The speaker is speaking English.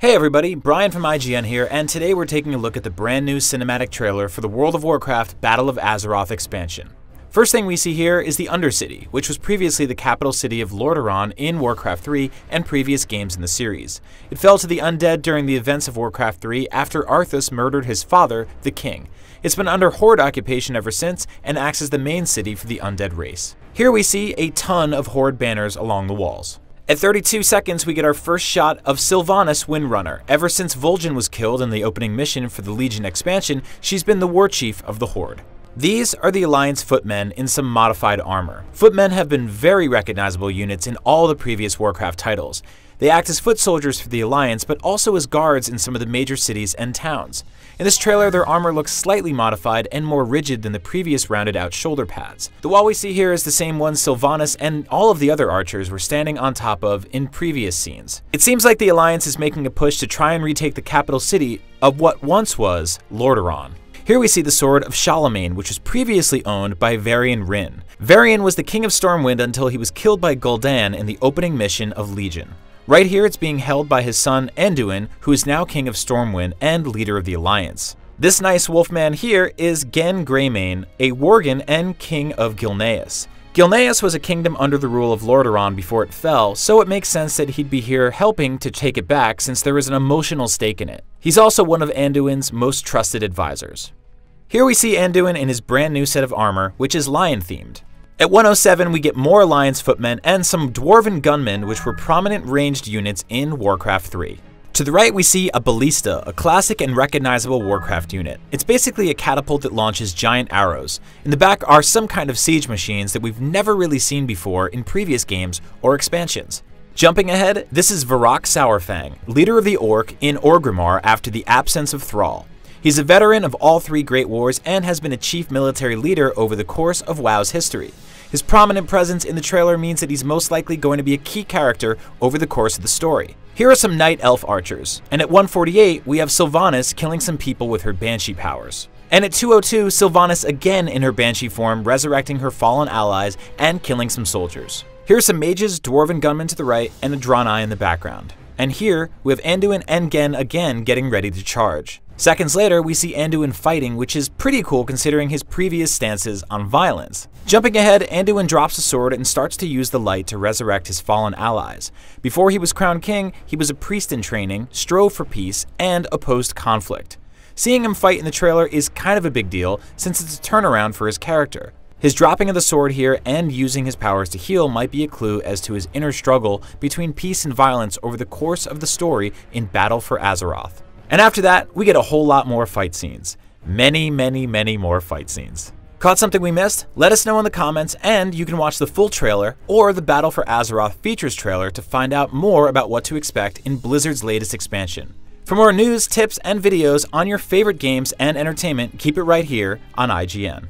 Hey everybody, Brian from IGN here, and today we're taking a look at the brand new cinematic trailer for the World of Warcraft Battle of Azeroth expansion. First thing we see here is the Undercity, which was previously the capital city of Lordaeron in Warcraft 3 and previous games in the series. It fell to the undead during the events of Warcraft 3 after Arthas murdered his father, the king. It's been under Horde occupation ever since and acts as the main city for the undead race. Here we see a ton of Horde banners along the walls. At 32 seconds, we get our first shot of Sylvanas Windrunner. Ever since Vol'jin was killed in the opening mission for the Legion expansion, she's been the war chief of the Horde. These are the Alliance footmen in some modified armor. Footmen have been very recognizable units in all the previous Warcraft titles. They act as foot soldiers for the Alliance, but also as guards in some of the major cities and towns. In this trailer, their armor looks slightly modified and more rigid than the previous rounded out shoulder pads. The wall we see here is the same one Sylvanas and all of the other archers were standing on top of in previous scenes. It seems like the Alliance is making a push to try and retake the capital city of what once was Lordaeron. Here we see the sword of Charlemagne, which was previously owned by Varian Wrynn. Varian was the king of Stormwind until he was killed by Gul'dan in the opening mission of Legion. Right here it's being held by his son Anduin, who is now king of Stormwind and leader of the Alliance. This nice wolfman here is Genn Greymane, a Worgen and king of Gilneas. Gilneas was a kingdom under the rule of Lordaeron before it fell, so it makes sense that he'd be here helping to take it back since there is an emotional stake in it. He's also one of Anduin's most trusted advisors. Here we see Anduin in his brand new set of armor, which is lion themed. At 107, we get more Alliance footmen and some dwarven gunmen, which were prominent ranged units in Warcraft 3. To the right, we see a ballista, a classic and recognizable Warcraft unit. It's basically a catapult that launches giant arrows. In the back are some kind of siege machines that we've never really seen before in previous games or expansions. Jumping ahead, this is Varrock Saurfang, leader of the Orc in Orgrimmar after the absence of Thrall. He's a veteran of all three Great Wars and has been a chief military leader over the course of WoW's history. His prominent presence in the trailer means that he's most likely going to be a key character over the course of the story. Here are some Night Elf archers, and at 148 we have Sylvanas killing some people with her Banshee powers. And at 202, Sylvanas again in her Banshee form resurrecting her fallen allies and killing some soldiers. Here are some mages, dwarven gunmen to the right, and a Draenei in the background. And here we have Anduin and Genn again getting ready to charge. Seconds later, we see Anduin fighting, which is pretty cool considering his previous stances on violence. Jumping ahead, Anduin drops a sword and starts to use the light to resurrect his fallen allies. Before he was crowned king, he was a priest in training, strove for peace, and opposed conflict. Seeing him fight in the trailer is kind of a big deal since it's a turnaround for his character. His dropping of the sword here and using his powers to heal might be a clue as to his inner struggle between peace and violence over the course of the story in Battle for Azeroth. And after that, we get a whole lot more fight scenes. Many more fight scenes. Caught something we missed? Let us know in the comments, and you can watch the full trailer or the Battle for Azeroth features trailer to find out more about what to expect in Blizzard's latest expansion. For more news, tips, and videos on your favorite games and entertainment, keep it right here on IGN.